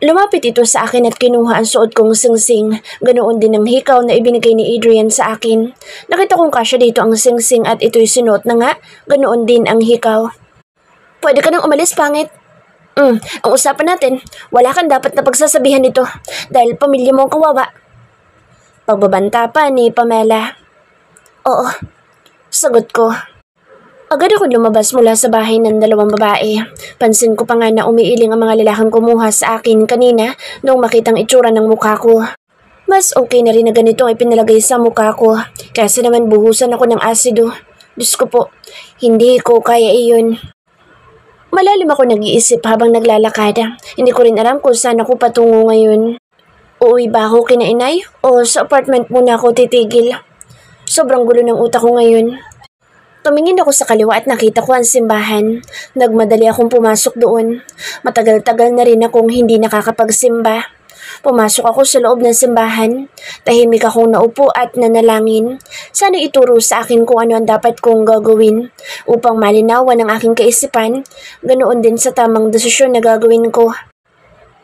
Lumapit ito sa akin at kinuha ang suot kong singsing. Ganoon din ang hikaw na ibinigay ni Adrian sa akin. Nakita kong kasya dito ang singsing at ito'y sinuot na nga. Ganoon din ang hikaw. Pwede ka nang umalis, pangit. Ang usapan natin, wala kang dapat na pagsasabihan nito dahil pamilya mo ang kawawa. Pagbabanta pa ni Pamela. Oo, sagot ko. Agad ako lumabas mula sa bahay ng dalawang babae. Pansin ko pa nga na umiiling ang mga lalaking kumuha sa akin kanina nung makitang itsura ng mukha ko. Mas okay na rin na ganito ay pinalagay sa mukha ko kasi naman buhusan ako ng asido. Diyos ko po, hindi ko kaya iyon. Malalim ako nag-iisip habang naglalakad. Hindi ko rin alam kung saan ako patungo ngayon. Uuwi ba ako kina inay o sa apartment muna ako titigil? Sobrang gulo ng utak ko ngayon. Tumingin ako sa kaliwa at nakita ko ang simbahan. Nagmadali akong pumasok doon. Matagal-tagal na rin akong hindi nakakapagsimba. Pumasok ako sa loob ng simbahan. Tahimik akong naupo at nanalangin. Sana ituro sa akin kung ano ang dapat kong gagawin upang malinawan ang aking kaisipan. Ganoon din sa tamang desisyon na gagawin ko.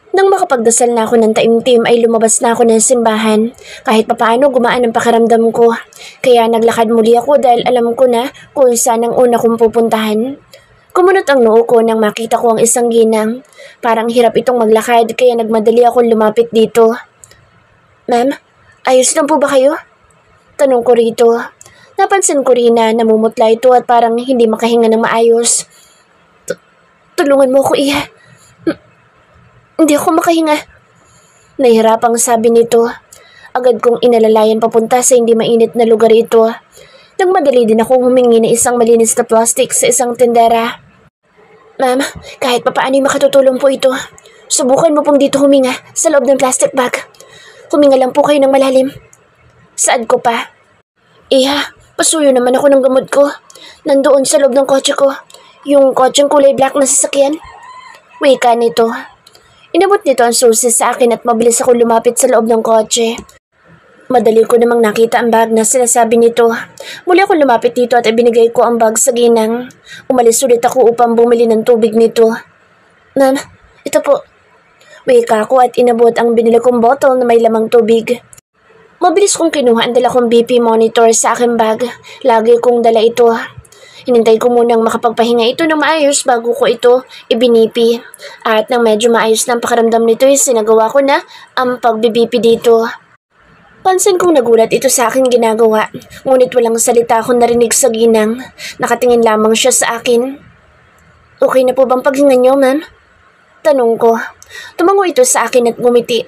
Nang makapagdasal na ako ng taimtim ay lumabas na ako ng simbahan. Kahit papaano gumaan ang pakiramdam ko. Kaya naglakad muli ako dahil alam ko na kung saan ang una kong pupuntahan. Kumunot ang noo ko nang makita ko ang isang ginang. Parang hirap itong maglakad kaya nagmadali akong lumapit dito. Ma'am, ayos lang po ba kayo? Tanong ko rito. Napansin ko rin na namumutla ito at parang hindi makahinga ng maayos. Tulungan mo ko, Iha. Hindi ako makahinga. Nahihirapang sabi nito. Agad kong inalalayan papunta sa hindi mainit na lugar ito. Nang madali din akong humingi ng isang malinis na plastic sa isang tendera. Ma'am, kahit papaano'y makatutulong po ito. Subukan mo pong dito huminga sa loob ng plastic bag. Huminga lang po kayo ng malalim. Saad ko pa. Iha, pasuyo naman ako ng gamot ko. Nandoon sa loob ng kotse ko. Yung kotseng kulay black na sasakyan. Wika nito. Inabot nito ang susi sa akin at mabilis ako lumapit sa loob ng kotse. Madali ko namang nakita ang bag na sinasabi nito. Muli ako lumapit dito at ibinigay ko ang bag sa ginang. Umalis ulit ako upang bumili ng tubig nito. Ma'am, ito po. Wika ko at inabot ang binili kong bottle na may lamang tubig. Mabilis kong kinuha ang dala kong BP monitor sa aking bag. Lagi kong dala ito. Hinintay ko munang makapagpahinga ito ng maayos bago ko ito ibinipi. At nang medyo maayos na ang pakiramdam nito ay sinagawa ko na ang pagbibipi dito. Pansin kong nagulat ito sa aking ginagawa. Ngunit walang salita akong narinig sa ginang. Nakatingin lamang siya sa akin. Okay na po bang paghinga niyo, ma'am? Tanong ko. Tumango ito sa akin at ngumiti.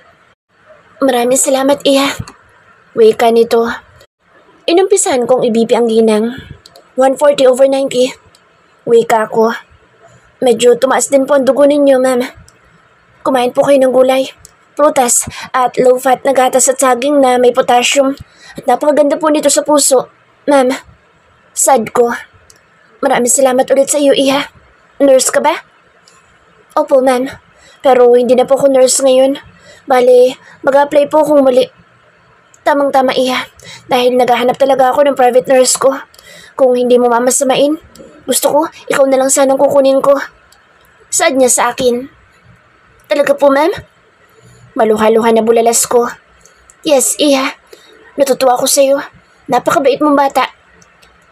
Maraming salamat, Iha. Wika nito. Inumpisahan kong ibipi ang ginang. 140/90. Wika ko. Medyo tumaas din po ang dugo ninyo, ma'am. Kumain po kayo ng gulay, prutas, at low-fat na gatas at saging na may potassium. At napakaganda po nito sa puso, ma'am. Sad ko. Maraming salamat ulit sa iyo, Iha. Nurse ka ba? Opo, ma'am. Pero hindi na po ako nurse ngayon. Bale, mag-apply po akong muli. Tamang-tama, Iha. Dahil naghahanap talaga ako ng private nurse ko. Kung hindi mo mamasamain, gusto ko, ikaw na lang sanang kukunin ko. Saad niya sa akin. Talaga po, ma'am? Maluha-luha na bulalas ko. Yes, Iha. Natutuwa ko sa'yo. Napakabait mong bata.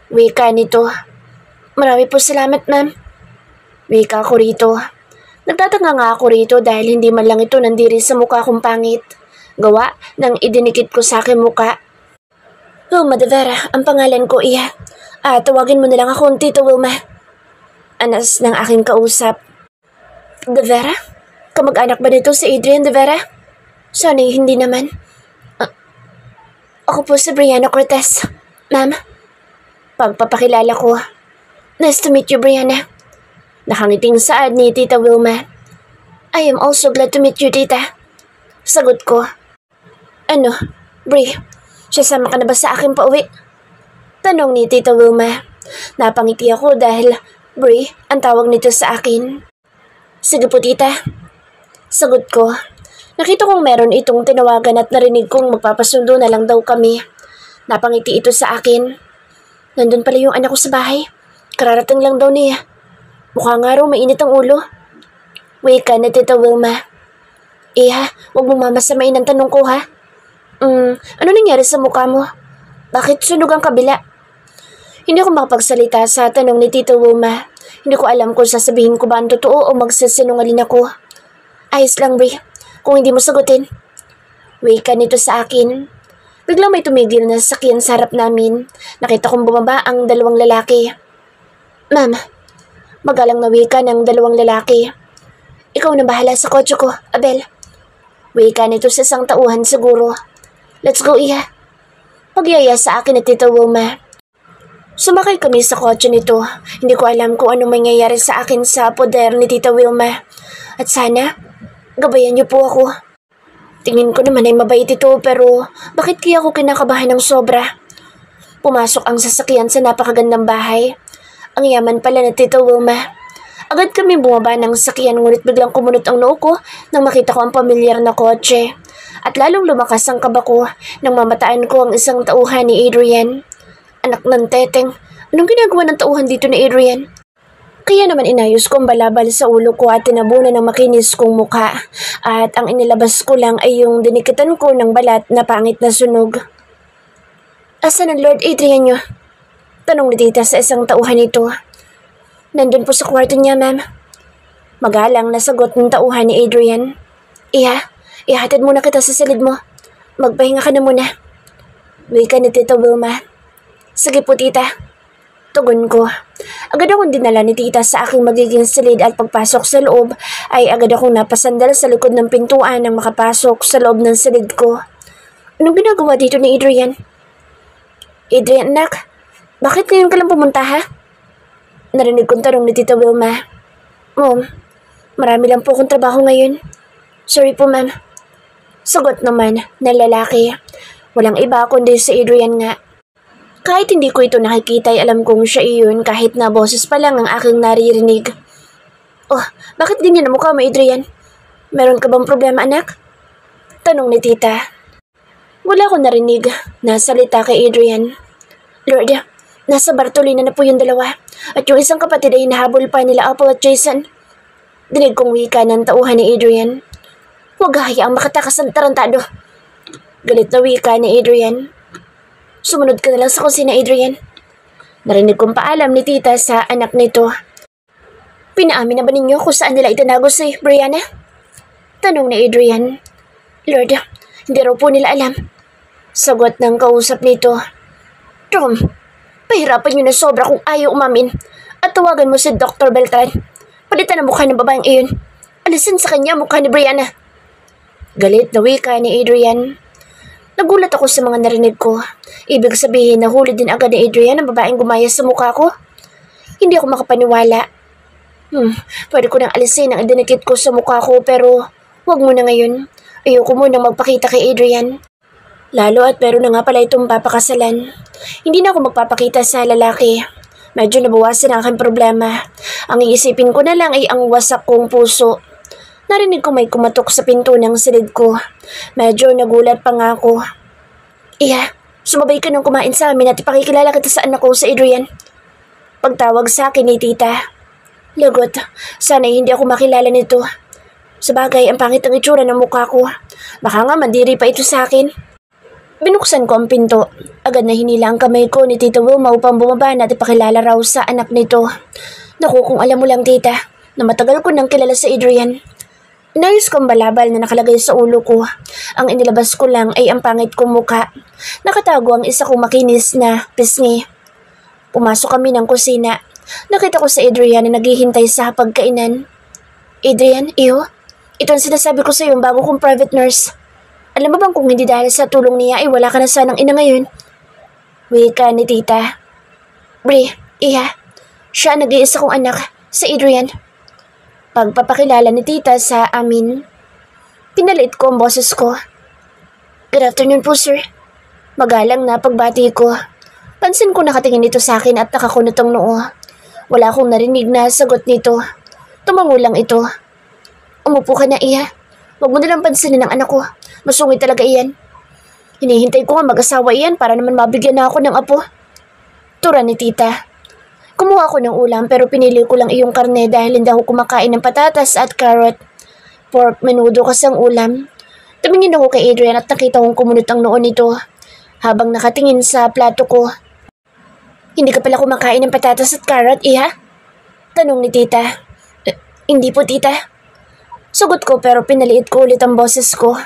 Wika nito. Marami po salamat, ma'am. Wika ko rito. Nagtatanga nga ako rito dahil hindi man lang ito nandiri sa mukha kong pangit. Gawa nang idinikit ko sa aking mukha. Wilma de Vera, ang pangalan ko, Iha. Tawagin mo na lang akong Tito Wilma. Anas ng aking kausap. De Vera? Kamag-anak ba nito si Adrian de Vera? Sana hindi naman. Ako po si Brianna Cortez. Ma'am. Pagpapakilala ko. Nice to meet you, Brianna. Nakangiting saad ni Tita Wilma. I am also glad to meet you, Tita. Sagot ko. Ano, Bri, sasama ka na ba sa akin pauwi? Tanong ni Tita Wilma. Napangiti ako dahil Bri ang tawag nito sa akin. Sige po, Tita. Sagot ko. Nakita kong meron itong tinawagan at narinig kong magpapasundo na lang daw kami. Napangiti ito sa akin. Nandun pala yung anak ko sa bahay. Kararating lang daw niya. Mukha nga raw mainit ang ulo. Wika na Tita Wilma. Huwag mong mamasamain ang tanong ko ha. Ano nangyari sa mukha mo? Bakit sunog ang kabila? Hindi ako makapagsalita sa tanong ni Tito Wilma. Hindi ko alam kung sasabihin ko ba ang totoo o magsasinungaling ako. Ayos lang, Bri. Kung hindi mo sagutin. Wika nito sa akin. Biglang may tumigil na sasakyan sa harap namin. Nakita kong bumaba ang dalawang lalaki. Ma'am, magalang na wika ng dalawang lalaki. Ikaw na bahala sa kotse ko, Abel. Wika nito sa isang tauhan siguro. Let's go, Iha. Pagyaya sa akin at Tito Wilma. Sumakay kami sa kotse nito. Hindi ko alam kung ano mangyayari sa akin sa poder ni Tita Wilma. At sana, gabayan niyo po ako. Tingin ko naman ay mabait ito pero bakit kaya ako kinakabahan ng sobra? Pumasok ang sasakyan sa napakagandang bahay. Ang yaman pala na Tito Wilma. Agad kami bumaba ng sasakyan ngunit biglang kumunot ang noo ko nang makita ko ang pamilyar na kotse. At lalong lumakas ang kaba ko nang mamataan ko ang isang tauhan ni Adrian. Anak ng teteng, anong ginagawa ng tauhan dito ni Adrian? Kaya naman inayos ko ang balabal sa ulo ko at tinabunan ng makinis kong mukha. At ang inilabas ko lang ay yung dinikitan ko ng balat na pangit na sunog. Asan ang Lord Adrian nyo? Tanong ni tita sa isang tauhan nito. Nandun po sa kwarto niya, ma'am. Magalang na sagot ng tauhan ni Adrian. Ihatid muna kita sa silid mo. Magpahinga ka na muna. Wika ni Tita Wilma. Sige po, tita. Tugon ko. Agad akong dinala ni tita sa aking magiging silid at pagpasok sa loob ay agad akong napasandal sa likod ng pintuan nang makapasok sa loob ng silid ko. Anong ginagawa dito ni Adrian? Adrian, anak, bakit ngayon ka lang pumunta ha? Narinig kong tanong ni Tita Wilma. Mom, marami lang po akong trabaho ngayon. Sorry po, ma'am. Sagot naman na lalaki. Walang iba kundi si Adrian nga. Kahit hindi ko ito nakikita ay alam kong siya iyon kahit na boses pa lang ang aking naririnig. Oh, bakit ganyan ang mukha mo, Adrian? Meron ka bang problema, anak? Tanong ni tita. Wala akong narinig na salita kay Adrian. Lord, nasa Bartolina na po yung dalawa at yung isang kapatid ay nahabol pa nila Apple at Jason. Dinig kong wika ng tauhan ni Adrian. Huwag hayaang makatakas ng tarantado. Galit na wika ni Adrian. Sumunod ka na lang sa kusina, Adrian. Narinig kong paalam ni tita sa anak nito. Pinaamin na ba ninyo kung saan nila itinago si Brianna? Tanong ni Adrian. Lord, hindi raw po nila alam. Sagot ng kausap nito. Tom, pahirapan nyo na sobra kung ayaw umamin at tawagan mo si Dr. Beltran. Palitan ang mukha ng babaeng iyon. Alisin sa kanya mukha ni Brianna. Galit na wika ni Adrian. Nagulat ako sa mga narinig ko. Ibig sabihin na huli din agad ni Adrian ang babaeng gumaya sa mukha ko. Hindi ako makapaniwala. Pwede ko nang alisin ang dinikit ko sa mukha ko pero wag mo na ngayon. Ayoko munang magpakita kay Adrian. Lalo at pero na nga pala itong papakasalan. Hindi na ako magpapakita sa lalaki. Medyo nabawasan ang aking problema. Ang iisipin ko na lang ay ang wasak kong puso. Narinig ko may kumatok sa pinto ng silid ko. Medyo nagulat pa nga ako. Sumabay ka nang kumain sa amin at ipakikilala kita sa anak ko sa Adrian. Pagtawag sa akin ni tita. Lagot, sana hindi ako makilala nito. Sabagay, ang pangit ang itsura ng mukha ko. Baka nga mandiri pa ito sa akin. Binuksan ko ang pinto. Agad na hinila ang kamay ko ni Tita Wilma upang bumaba at ipakilala raw sa anak nito. Naku, kung alam mo lang tita, na matagal ko nang kilala sa Adrian. Inayos ko ang balabal na nakalagay sa ulo ko. Ang inilabas ko lang ay ang pangit kong mukha. Nakatago ang isa kong makinis na pisngi. Pumasok kami ng kusina. Nakita ko si Adrian na naghihintay sa pagkainan. Adrian, iyo? Ito ang sinasabi ko sa iyo bago kong private nurse. Alam mo bang kung hindi dahil sa tulong niya ay wala ka na sanang ina ngayon? Wika ni tita. Bri, iya, siya ang nag-iisa kong anak, si Adrian. Pagpapakilala ni tita sa amin, pinalit ko ang boses ko. Good afternoon po, sir. Magalang na pagbati ko. Pansin ko nakatingin ito sa akin at nakakunot ang noo. Wala akong narinig na sagot nito. Tumango lang ito. Umupo ka na, iya. Huwag mo nalang pansinin ang anak ko. Masungit talaga iyan. Hinihintay ko nga mag-asawa iyan para naman mabigyan na ako ng apo. Tura ni tita. Kumuha ko ng ulam pero pinili ko lang iyong karne dahil hindi ako kumakain ng patatas at carrot. pork menudo kasang ulam. Tumingin ako kay Adrian at nakita kong kumunot ang noon nito habang nakatingin sa plato ko. Hindi ka pala kumakain ng patatas at carrot, iha? Tanong ni tita. Hindi po, tita. Sagot ko pero pinaliit ko ulit ang boses ko.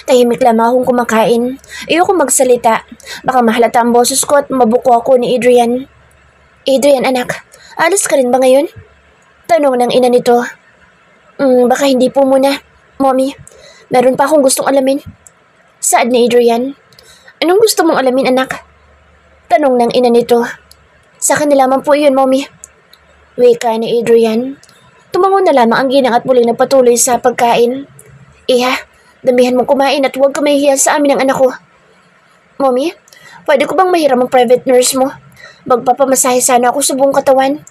Tahimik lamang akong kumakain. Ayoko magsalita. Baka mahalata ang boses ko at mabuko ako ni Adrian. Adrian, anak, alis ka rin ba ngayon? Tanong ng ina nito. Baka hindi po muna. Mommy, meron pa akong gustong alamin. Saad ni Adrian. Anong gusto mong alamin, anak? Tanong ng ina nito. Sa akin na lamang po yun, Mommy. Wika ni Adrian. Tumango na lamang ang ginang at muling nagpatuloy sa pagkain. Iha, damihan mong kumain at huwag ka mahihiya sa amin ng anak ko. Mommy, pwede ko bang mahiram ang private nurse mo? Magpapamasahe sana ako sa buong katawan.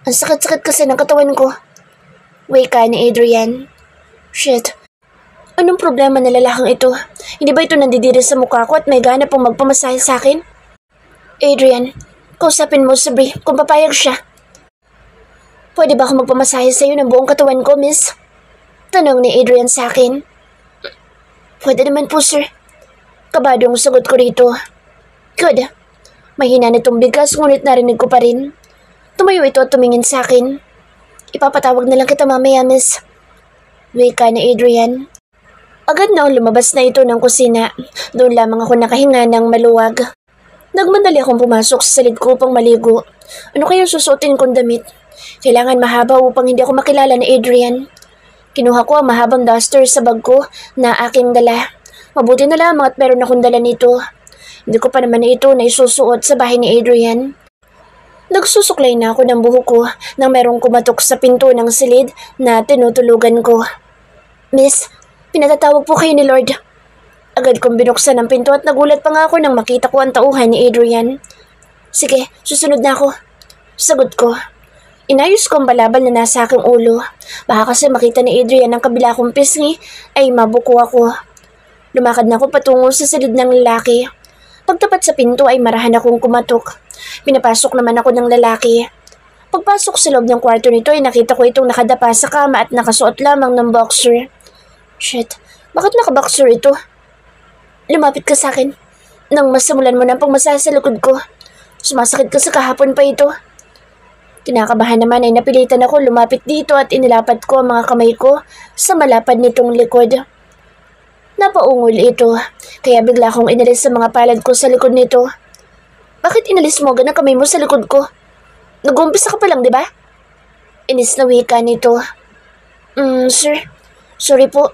Ang sakit-sakit kasi ng katawan ko. Wika ni Adrian. Shit. Anong problema na lalakang ito? Hindi ba ito nandidiri sa mukha ko at may gana pong magpamasahe sa akin? Adrian, kausapin mo si Brie kung papayag siya. Pwede ba ako magpamasahe sa'yo ng buong katawan ko, miss? Tanong ni Adrian sa akin. Pwede naman po, sir. Kabadong sagot ko rito. Good. Mahina nitong bigas ngunit narinig ko pa rin. Tumayo ito at tumingin sa akin. Ipapatawag na lang kita mamaya, miss. Wika ni Adrian. Agad na lumabas na ito ng kusina. Doon lamang ako nakahinga ng maluwag. Nagmadali akong pumasok sa silid ko upang maligo. Ano kaya susuotin kong damit? Kailangan mahaba upang hindi ako makilala ni Adrian. Kinuha ko ang mahabang duster sa bag ko na aking dala. Mabuti na lamang at meron akong dala nito. Hindi ko pa naman ito na isusuot sa bahay ni Adrian. Nagsusuklay na ako ng buhok ko nang merong kumatok sa pinto ng silid na tinutulugan ko. Miss, pinatatawag po kayo ni Lord. Agad kong binuksan ang pinto at nagulat pa nga ako nang makita ko ang tauhan ni Adrian. Sige, susunod na ako. Sagot ko. Inayos ko ang balabal na nasa aking ulo. Baka kasi makita ni Adrian ang kabila kong pisngi ay mabuko ako. Lumakad na ako patungo sa silid ng lalaki. Pagtapat sa pinto ay marahan akong kumatok. Pinapasok naman ako ng lalaki. Pagpasok sa loob ng kwarto nito ay nakita ko itong nakadapa sa kama at nakasuot lamang ng boxer. Shit, bakit nakaboxer ito? Lumapit ka sa akin. Nang masimulan mo na ang pagmasahe sa likod ko. Sumasakit kasi kahapon pa ito. Kinakabahan naman ay napilitan ako lumapit dito at inilapat ko ang mga kamay ko sa malapad nitong likod. Napaungol ito, kaya bigla akong inalis sa mga palad ko sa likod nito. Bakit inalis mo agad ang kamay mo sa likod ko? Nag-uumpisa ka pa lang, di ba? Inis na wika nito. Sir, sorry po.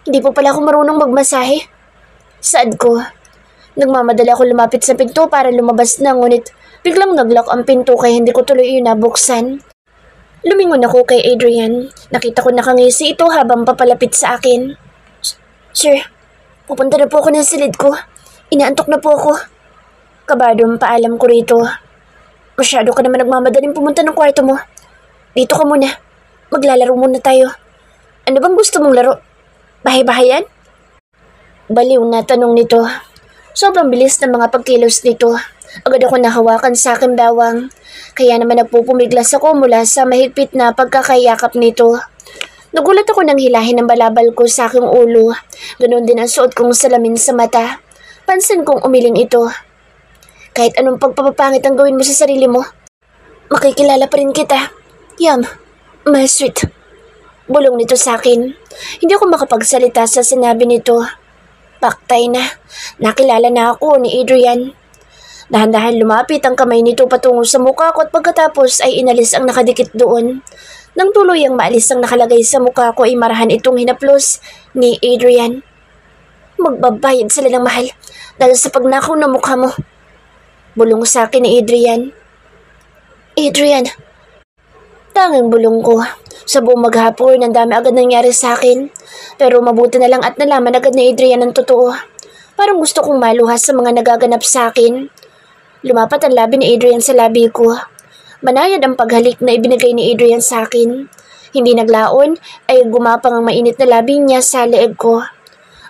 Hindi po pala ako marunong magmasahe. Saad ko. Nagmamadali ako lumapit sa pinto para lumabas na ngunit biglang naglock ang pinto kaya hindi ko tuloy yun nabuksan. Lumingon ako kay Adrian. Nakita ko nakangisi ito habang papalapit sa akin. Sir, pupunta na po ako ng silid ko. Inaantok na po ako. Kabadong paalam ko rito. Masyado ka naman nagmamadaling pumunta ng kwarto mo. Dito ka muna. Maglalaro muna tayo. Ano bang gusto mong laro? Bahay-bahayan? Baliw na tanong nito. Sobrang bilis ng mga pagkilos nito. Agad ako nahawakan sa aking bawang. Kaya naman nagpupumiglas ako mula sa mahigpit na pagkakayakap nito. Nagulat ako nang hilahin ang balabal ko sa aking ulo. Ganon din ang suot kong salamin sa mata. Pansin kong umiling ito. Kahit anong pagpapapangit ang gawin mo sa sarili mo, makikilala pa rin kita. Yum, my sweet. Bulong nito sa akin. Hindi ako makapagsalita sa sinabi nito. Paktay na. Nakilala na ako ni Adrian. Dahan-dahan lumapit ang kamay nito patungo sa mukha ko at pagkatapos ay inalis ang nakadikit doon. Nang tuloy ang maalis ang nakalagay sa mukha ko ay marahan itong hinaplos ni Adrian. Magbabayad sila ng mahal dahil sa pagnakaw ng mukha mo. Bulong sa akin ni Adrian. Adrian. Tanging bulong ko. Sa buong maghapon, ang dami agad nangyari sa akin. Pero mabuti na lang at nalaman agad ni Adrian ang totoo. Parang gusto kong maluhas sa mga nagaganap sa akin. Lumapat ang labi ni Adrian sa labi ko. Manayad ang paghalik na ibinigay ni Adrian sa akin. Hindi naglaon ay gumapang ang mainit na labi niya sa leeg ko.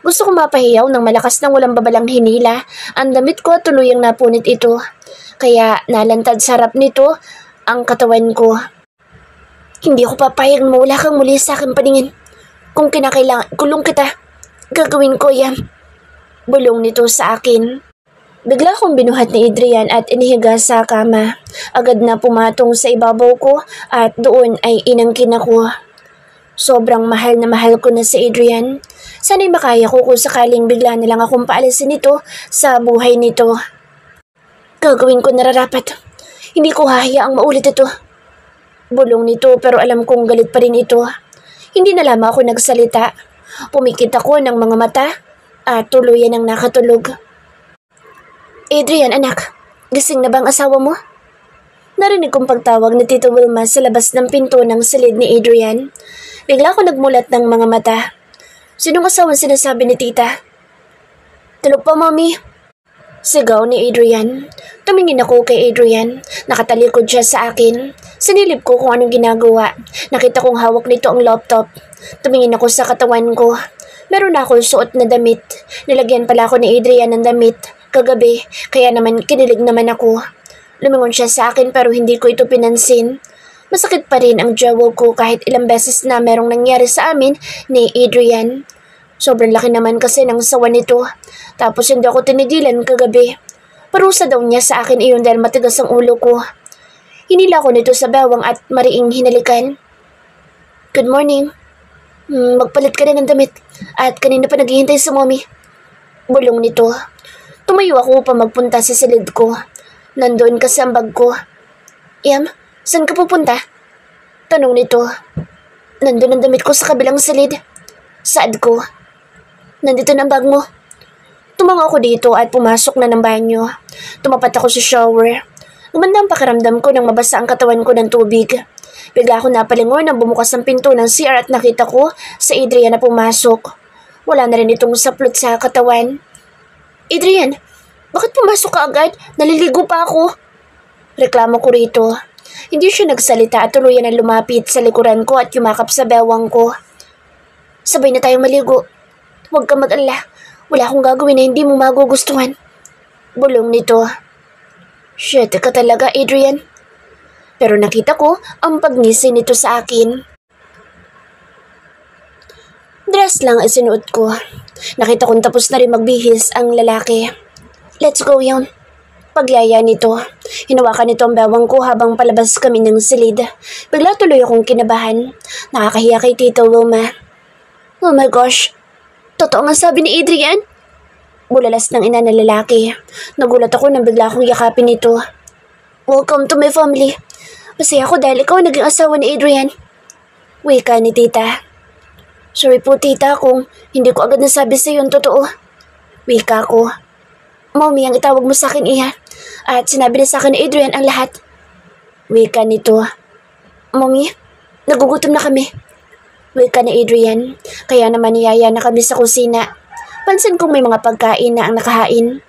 Gusto ko mapahiyaw ng malakas ng walang babalang hinila. Ang damit ko at tuluyang napunit ito. Kaya nalantad sa harap nito ang katawan ko. Hindi ako papayag na mawala kang muli sa aking paningin. Kung kinakailangan kulong kita, gagawin ko yan. Bulong nito sa akin. Bigla akong binuhat ni Adrian at inihiga sa kama. Agad na pumatong sa ibabaw ko at doon ay inangkin ako. Sobrang mahal na mahal ko na si Adrian. Sana'y makaya ko kung sakaling bigla na lang akong paalisin nito sa buhay nito. Gagawin ko nararapat. Hindi ko hahayaang maulit ito. Bulong nito pero alam kong galit pa rin ito. Hindi na lamang ako nagsalita. Pumikit ako ng mga mata at tuluyan ang nakatulog. Adrian, anak, gising na bang asawa mo? Narinig kong pagtawag ni Tito Wilma sa labas ng pinto ng silid ni Adrian. Bigla ako nagmulat ng mga mata. Sinong asawang sinasabi ni tita? Tulog pa, Mommy. Sigaw ni Adrian. Tumingin ako kay Adrian. Nakatalikod siya sa akin. Sinilip ko kung anong ginagawa. Nakita kong hawak nito ang laptop. Tumingin ako sa katawan ko. Meron na akong suot na damit. Nilagyan pala ako ni Adrian ng damit kagabi, kaya naman kinilig naman ako. Lumingon siya sa akin pero hindi ko ito pinansin. Masakit pa rin ang jaw ko kahit ilang beses na merong nangyari sa amin ni Adrian. Sobrang laki naman kasi ng sawa nito. Tapos hindi ako tinigilan kagabi. Parusa daw niya sa akin iyon dahil matigas ang ulo ko. Hinila ko nito sa bewang at mariing hinalikan. Good morning. Magpalit ka na ng damit at kanina pa naghihintay sa mommy. Bulong nito. Tumayo ako upang magpunta sa silid ko. Nandoon kasi ang bag ko. Yam, saan ka pupunta? Tanong nito. Nandun ang damit ko sa kabilang silid. Saad ko. Nandito na ang bag mo. Tumango ako dito at pumasok na ng banyo. Tumapat ako sa shower. Gumanda ang pakiramdam ko nang mabasa ang katawan ko ng tubig. Bigla ako napalingon nang bumukas ang pinto ng CR at nakita ko sa Adrian na pumasok. Wala na rin itong saplot sa katawan. Adrian, bakit pumasok ka agad? Naliligo pa ako. Reklamo ko rito. Hindi siya nagsalita at tuluyan na lumapit sa likuran ko at yumakap sa bewang ko. Sabay na tayong maligo. Huwag ka mag-alala. Wala akong gagawin na hindi mo magugustuhan. Bulong nito. Shit ka talaga, Adrian. Pero nakita ko ang pagngisi nito sa akin. Dress lang ay sinuot ko. Nakita kong tapos na rin magbihis ang lalaki. Let's go yun. Pagyaya nito. Hinawakan nito ang bewang ko habang palabas kami ng silid. Bigla tuloy akong kinabahan. Nakakahiya kay Tito Wilma. Oh my gosh. Totoo nga sabi ni Adrian? Bulalas ng ina na lalaki. Nagulat ako nang bigla akong yakapin nito. Welcome to my family. Masaya ako dahil ikaw naging asawa ni Adrian. Wika ni tita. Sorry po tita kung hindi ko agad nasabi sa iyo ang totoo. Wika ko. Mommy ang itawag mo sa akin iha. At sinabi na sa akin ni Adrian ang lahat. Wika nito. Mommy, nagugutom na kami. Wika ni Adrian. Kaya naman niyaya na kami sa kusina. Pansin kong may mga pagkain na ang nakahain.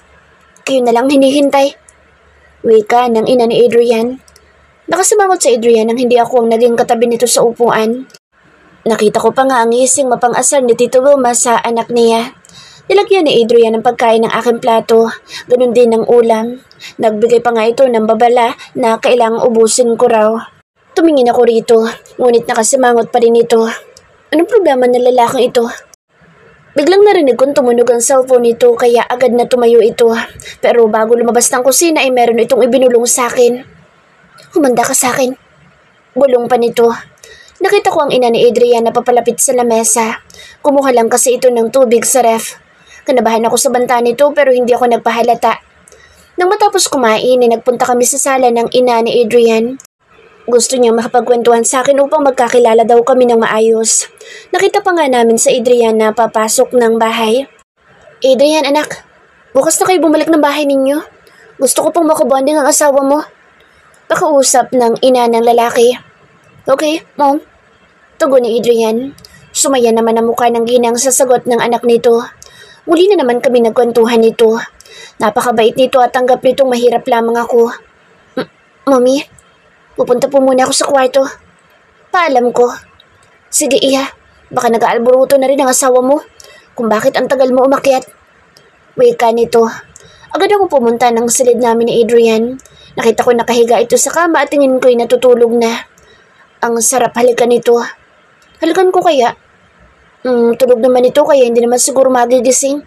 Kayo na lang hinihintay. Wika ng ina ni Adrian. Nakasimangot sa Adrian nang hindi ako ang naging katabi nito sa upuan. Nakita ko pa nga ang ising mapang-asar ni Tito Wilma sa anak niya. Nilagyan ni Adrian ng pagkain ng aking plato, ganun din ng ulam. Nagbigay pa nga ito ng babala na kailangang ubusin ko raw. Tumingin ako rito, ngunit nakasimangot pa rin ito. Anong problema ng lalaking ito? Biglang narinig kong tumunog ang cellphone nito kaya agad na tumayo ito. Pero bago lumabas ng kusina ay meron itong ibinulong sa akin. Humanda ka sa akin. Bulong pa nito. Nakita ko ang ina ni Adrian na papalapit sa lamesa. Kumuha lang kasi ito ng tubig sa ref. Kanabahan ako sa banta nito pero hindi ako nagpahalata. Nang matapos kumain ay nagpunta kami sa sala ng ina ni Adrian. Gusto niyang makapagkwentuhan sa akin upang magkakilala daw kami ng maayos. Nakita pa nga namin sa Adrian na papasok ng bahay. Adrian anak, bukas na kayo bumalik ng bahay ninyo. Gusto ko pang makabonding ang asawa mo. Pakausap ng ina ng lalaki. Okay, mom. Tugon ni Adrian. Sumaya naman ang mukha ng ginang sa sagot ng anak nito. Muli na naman kami nagkwentuhan nito. Napakabait nito at tanggap nitong mahirap lamang ako. Mommy, pupunta po muna ako sa kwarto. Paalam ko. Sige iya, baka nag-aalburuto na rin ang asawa mo. Kung bakit ang tagal mo umakyat. Wika nito. Agad ako pumunta ng silid namin ni Adrian. Nakita ko nakahiga ito sa kama at tingin ko'y natutulog na. Ang sarap halikan nito. Halikan ko kaya? Tulog naman ito kaya hindi naman siguro magigising.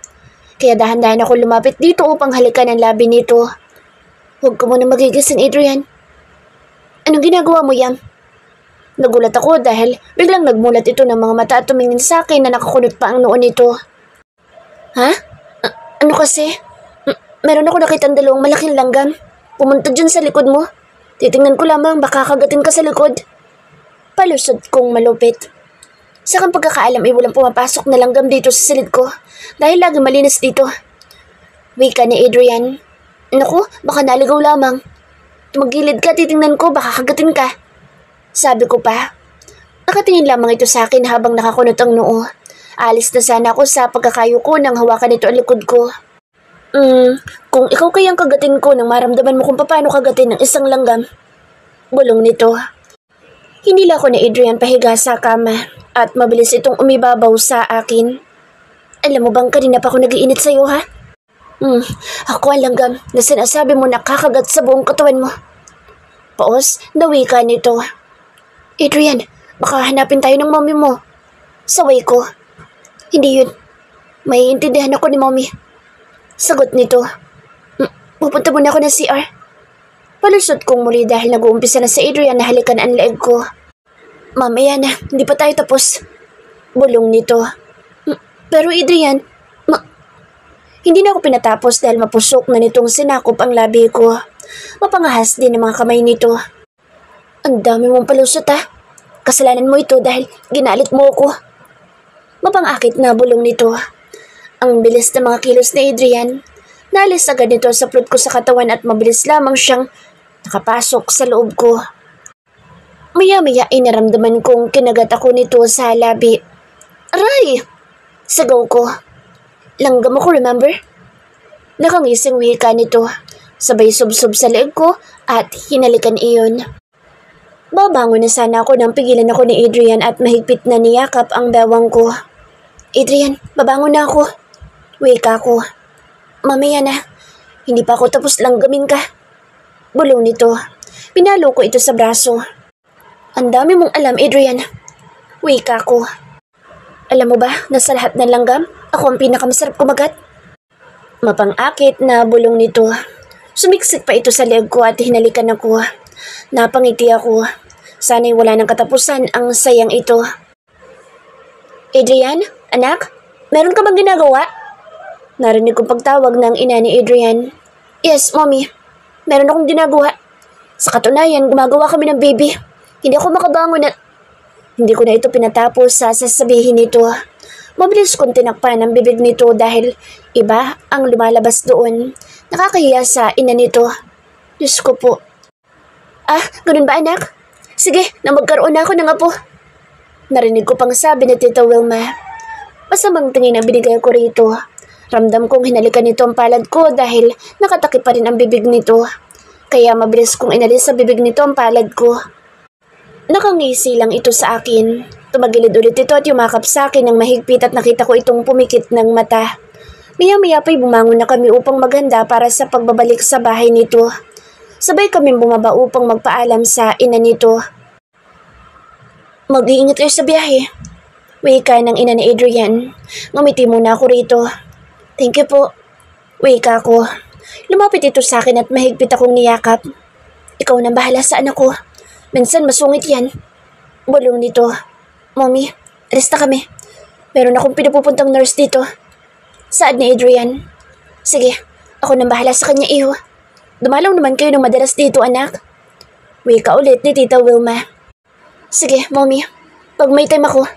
Kaya dahan-dahan ako lumapit dito upang halikan ang labi nito. Huwag ka muna magigising, Adrian. Anong ginagawa mo, Yam? Nagulat ako dahil biglang nagmulat ito ng mga mata at tumingin sa akin na nakakunot pa ang noon nito. Ha? Ano kasi? Meron ako nakitang dalawang malaking langgam. Pumunta dyan sa likod mo. Titingnan ko lamang baka kagatin ka sa likod. Palusot kong malupit. Sa kang pagkakaalam ay walang pumapasok na langgam dito sa silid ko dahil lagi malinis dito. Wika ni Adrian. Naku, baka naligaw lamang. Tumagilid ka, titingnan ko, baka kagatin ka. Sabi ko pa. Nakatingin lamang ito sa akin habang nakakunot ang noo. Alis na sana ako sa pagkakayo ko nang hawakan ito ang likod ko. Kung ikaw kayang kagatin ko nang maramdaman mo kung paano kagatin ng isang langgam. Bulong nito. Hinila ko ni Adrian pahiga sa kama at mabilis itong umibabaw sa akin. Alam mo bang kanina pa ako nag-iinit sa'yo, ha? Ako ang langgam na sinasabi mo nakakagat sa buong katawan mo. Paos, nawi ka nito. Adrian, baka hanapin tayo ng mommy mo. Saway ko. Hindi yun. May intindihan ako ni mommy. Sagot nito. Pupunta muna ako ng CR. Palusot kong muli dahil nag-uumpisa na si Adrian na halikan ang leeg ko. Mamaya na, hindi pa tayo tapos. Bulong nito. Pero Adrian, hindi na ako pinatapos dahil mapusok na nitong sinakop ang labi ko. Mapangahas din ang mga kamay nito. Ang dami mong palusot, ha? Kasalanan mo ito dahil ginalit mo ako. Mapangakit na bulong nito. Ang bilis ng mga kilos ni Adrian. Naalis agad nito sa plot ko sa katawan at mabilis lamang siyang nakapasok sa loob ko. Maya-maya ay naramdaman kong kinagat ako nito sa labi. Aray! Sagaw ko. Langgam ako, remember? Nakangising wika nito. Sabay subsob sa leeg ko at hinalikan iyon. Babangon na sana ako nang pigilan ako ni Adrian at mahigpit na niyakap ang bewang ko. Adrian, babangon na ako. Wika ko. Mamaya na. Hindi pa ako tapos langgamin ka. Bulong nito. Pinalo ko ito sa braso. Ang dami mong alam, Adrian. Wika ko. Alam mo ba na sa lahat ng langgam, ako ang pinakamasarap kumagat? Mapang-akit na bulong nito. Sumiksik pa ito sa leeg ko at hinalikan ako. Napangiti ako. Sana'y wala nang katapusan ang sayang ito. Adrian, anak, meron ka bang ginagawa? Narinig kong pagtawag ng ina ni Adrian. Yes, mommy. Meron akong ginagawa. Sa katunayan, gumagawa kami ng baby. Hindi ako makabangon at hindi ko na ito pinatapos sa sasabihin nito. Mabilis kong tinakpan ang bibig nito dahil iba ang lumalabas doon. Nakakahiya sa ina nito. Diyos ko po. Ganun ba anak? Sige, na magkaroon ako ng apo. Narinig ko pang sabi ni Tita Wilma. Masamang tingin ang binigay ko rito. Ramdam kong hinalikan nito ang palad ko dahil nakatakip pa rin ang bibig nito. Kaya mabilis kong inalis sa bibig nito ang palad ko. Nakangisi lang ito sa akin. Tumagilid ulit ito at yumakap sa akin ng mahigpit at nakita ko itong pumikit ng mata. Maya-maya pa'y bumangon na kami upang maghanda para sa pagbabalik sa bahay nito. Sabay kaming bumaba upang magpaalam sa ina nito. Mag-iingat kayo sa biyahe. Wika ng ina ni Adrian. Ngumiti muna ako rito. Thank you po. Wika ko. Lumapit ito sa akin at mahigpit akong niyakap. Ikaw nang bahala sa anak ko. Minsan masungit yan. Bulong nito. Mommy, resta kami. Meron akong pinapupuntang nurse dito. Saad ni Adrian. Sige, ako nang bahala sa kanya iho. Dumalaw naman kayo ng madalas dito, anak. Wika ulit ni Tita Wilma. Sige, mommy. Pag may time ako.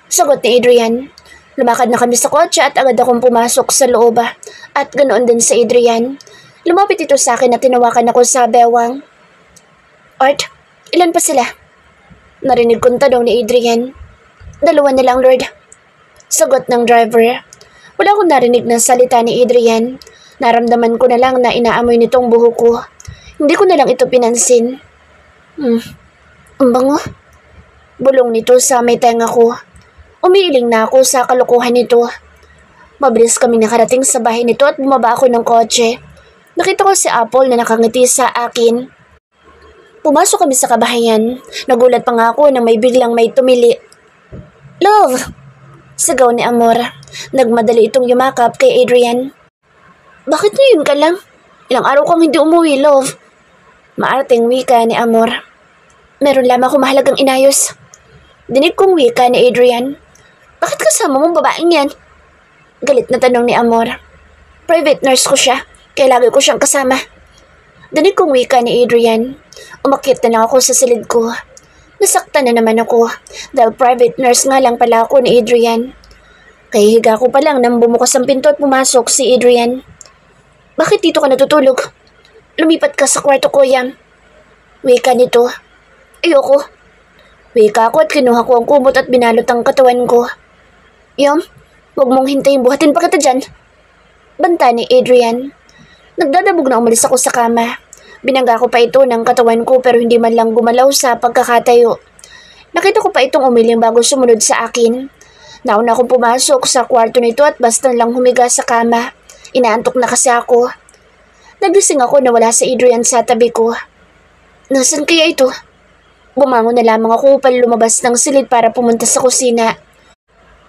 Sagot ni Adrian. Lumakad na kami sa kotse at agad akong pumasok sa loob. At ganoon din sa Adrian. Lumapit ito sa akin at tinawakan ako sa bewang. Art, ilan pa sila? Narinig kong tanong ni Adrian. 2 na lang, Lord. Sagot ng driver. Wala akong narinig ng salita ni Adrian. Naramdaman ko na lang na inaamoy nitong buhok ko. Hindi ko na lang ito pinansin. Ang bango. Bulong nito sa may tenga ko. Umiiling na ako sa kalokohan nito. Mabilis kaming nakarating sa bahay nito at bumaba ako ng kotse. Nakita ko si Apple na nakangiti sa akin. Pumasok kami sa kabahayan. Nagulat pa nga ako nang may biglang may tumili. Love! Sigaw ni Amor. Nagmadali itong yumakap kay Adrian. Bakit ngayon ka lang? Ilang araw kang hindi umuwi, love. Maarting wika ni Amor. Meron lamang ako mahalagang inayos. Dinig kong wika ni Adrian. Bakit kasama mong babaeng yan? Galit na tanong ni Amor. Private nurse ko siya, kaya lagi ko siyang kasama. Dinig kong wika ni Adrian. Umakyat na lang ako sa silid ko. Nasaktan na naman ako dahil private nurse nga lang pala ako ni Adrian. Kaya higa ko pa lang nang bumukas ang pinto at pumasok si Adrian. Bakit dito ka natutulog? Lumipat ka sa kwarto ko, Yam. Wika nito. Ayoko. Wika ko at kinuha ko ang kumot at binalot ang katawan ko. Yam, huwag mong hintayin, buhatin pa kita dyan. Banta ni Adrian. Nagdadabog na umalis ako sa kama. Binangga ko pa ito ng katawan ko pero hindi man lang gumalaw sa pagkakatayo. Nakita ko pa itong umiling bago sumunod sa akin. Nauna akong pumasok sa kwarto nito at basta lang humiga sa kama. Inaantok na kasi ako. Nagising ako na wala si Adrian sa tabi ko. Nasaan kaya ito? Bumangon na lamang ako upang lumabas ng silid para pumunta sa kusina.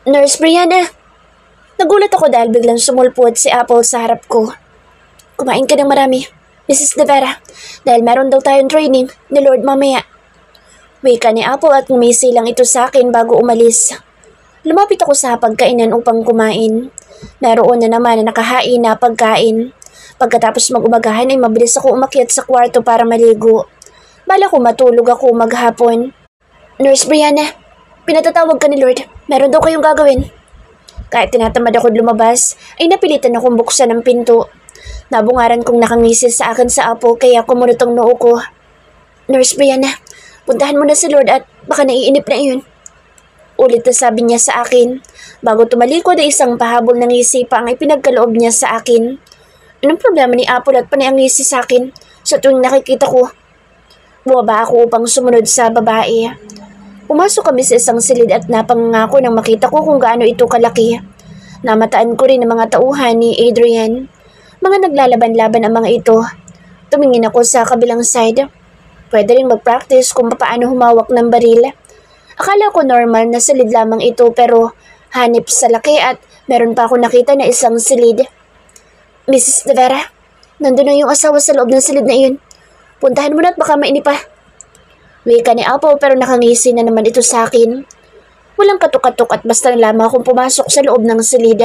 Nurse Brianna! Nagulat ako dahil biglang sumulpot si Apple sa harap ko. Kumain ka ng marami, Mrs. De Vera, dahil meron daw tayong training ni Lord mamaya. Wika ni Apple at ngumisi lang ito sa akin bago umalis. Lumapit ako sa pagkainan upang kumain. Naroon na naman na nakahain na pagkain. Pagkatapos mag-umagahan ay mabilis ako umakyat sa kwarto para maligo. Bala ko matulog ako maghapon. Nurse Brianna, pinatatawag ka ni Lord. Meron daw kayong gagawin. Kahit tinatamad ako lumabas, ay napilitan akong buksan ang pinto. Nabungaran kong nakangisis sa akin sa Apple kaya kumunot ang noo ko. Nurse Brianna, puntahan mo na si Lord at baka naiinip na iyon. Ulit na sabi niya sa akin. Bago tumalikod ay isang pahabol ng ngisi pa ang ipinagkaloob niya sa akin. Anong problema ni Apple at panay ang ngisi sa akin sa tuwing nakikita ko? Bumaba ako upang sumunod sa babae. Pumasok kami sa isang silid at napangako nang makita ko kung gaano ito kalaki. Namataan ko rin ang mga tauhan ni Adrian. Mga naglalaban-laban ang mga ito. Tumingin ako sa kabilang side. Pwede rin mag-practice kung paano humawak ng baril. Akala ko normal na silid lamang ito pero hanip sa laki at meron pa ako nakita na isang silid. Mrs. De Vera, nandun na yung asawa sa loob ng silid na iyon. Puntahan mo na at baka mainip pa. Wika ni Apple pero nakangisi na naman ito sa akin. Walang katok-katok at basta na lamang akong pumasok sa loob ng silid.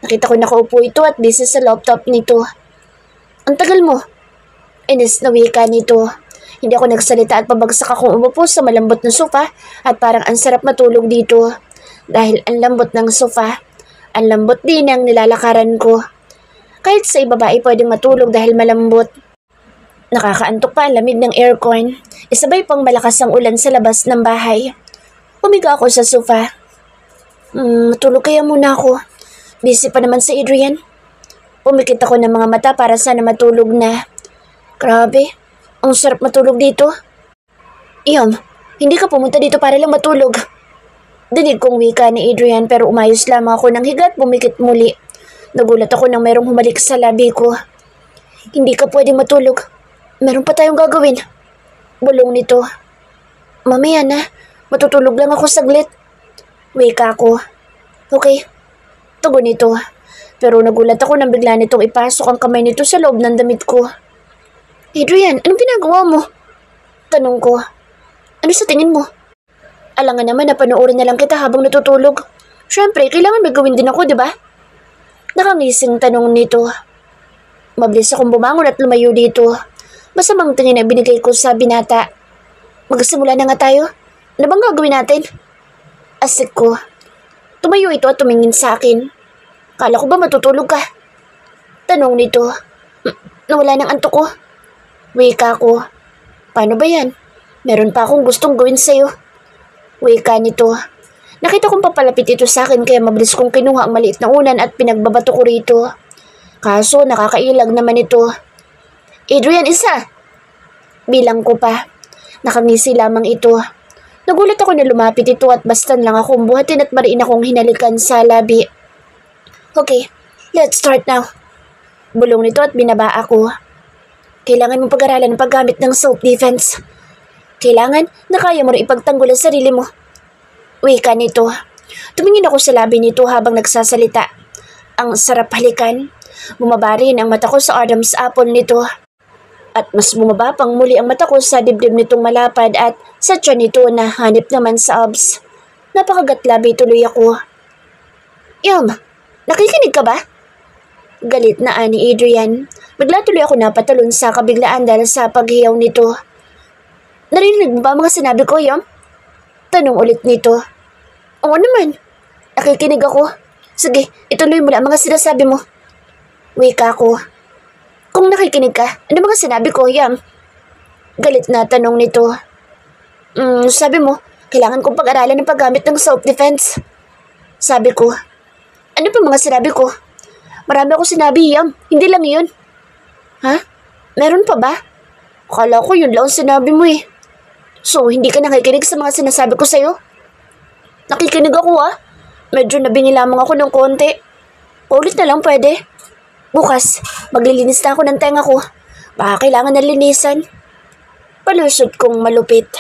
Nakita ko nakaupo ito at busy sa laptop nito. Ang tagal mo. Inis na wika nito. Hindi ako nagsalita at pabagsak akong umupo sa malambot na sofa at parang ang sarap matulog dito. Dahil ang lambot ng sofa, ang lambot din ang nilalakaran ko. Kahit sa ibaba ay pwedeng matulog dahil malambot. Nakakaantok pa ang lamig ng aircon. Isabay pang malakas ang ulan sa labas ng bahay. Umiga ako sa sofa. Matulog kaya muna ako. Busy pa naman si Adrian. Pumikit ako ng mga mata para sana matulog na. Grabe, ang sarap matulog dito. Iyam, hindi ka pumunta dito para lang matulog. Dinig kong wika ni Adrian pero umayos lamang ako ng higa at pumikit muli. Nagulat ako nang mayroong humalik sa labi ko. Hindi ka pwedeng matulog. Meron pa tayong gagawin. Bulong nito. Mamaya na, matutulog lang ako saglit. Wika ko. Okay. Tugon nito. Pero nagulat ako nang bigla nitong ipasok ang kamay nito sa loob ng damit ko. Adrian, anong ginagawa mo? Tanong ko. Ano sa tingin mo? Alangan naman na panoorin na lang kita habang natutulog. Siyempre, kailangan may gawin din ako, di ba? Nakangising tanong nito. Mabilis akong bumangon at lumayo dito. Masamang tingin na binigay ko sa binata. Magsimula na nga tayo. Ano bang gagawin natin? Asik ko. Tumayo ito at tumingin sa akin. Kala ko ba matutulog ka? Tanong nito. Nawala ng antok ko. Wika ko. Paano ba yan? Meron pa akong gustong gawin sa'yo. Wika nito. Nakita kong papalapit ito sa akin kaya mabilis kong kinuha ang maliit na unan at pinagbabato ko rito. Kaso nakakailag naman ito. Adrian, isa! Bilang ko pa. Nakangisi lamang ito. Nagulat ako na lumapit ito at bastan lang akong buhatin at mariin akong hinalikan sa labi. Okay, let's start now. Bulong nito at binaba ako. Kailangan mong pag-aralan ang paggamit ng self-defense. Kailangan na kaya mo rin ipagtanggol ang sarili mo. Wika nito. Tumingin ako sa labi nito habang nagsasalita. Ang sarap halikan. Bumaba rin ang mata ko sa Adam's apple nito. At mas bumaba pang muli ang mata ko sa dibdib nitong malapad at sa tiyan nito na hanip naman sa abs. Napakagatlabi tuloy ako. Yum, nakikinig ka ba? Galit na ani Adrian. Bigla tuloy ako napatalon sa kabiglaan dahil sa paghiyaw nito. Narinig mo ba mga sinabi ko, Yum? Tanong ulit nito. Oo naman. Nakikinig ako. Sige, ituloy mo na ang mga sinasabi mo. Wika ko. Kung nakikinig ka, ano mga sinabi ko, Yum? Galit na tanong nito. Sabi mo, kailangan kong pag-aralan ng paggamit ng self-defense. Sabi ko. Ano pa mga sinabi ko? Marami ako sinabi, Yum. Hindi lang yun. Ha? Meron pa ba? Akala ko yun lang sinabi mo eh. So, hindi ka nakikinig sa mga sinasabi ko sa'yo? Nakikinig ako Medyo nabingi lamang ako ng konti. Ulit na lang pwede. Bukas, maglilinis na ako ng tenga ko. Baka kailangan na linisan. Palusot kong malupit.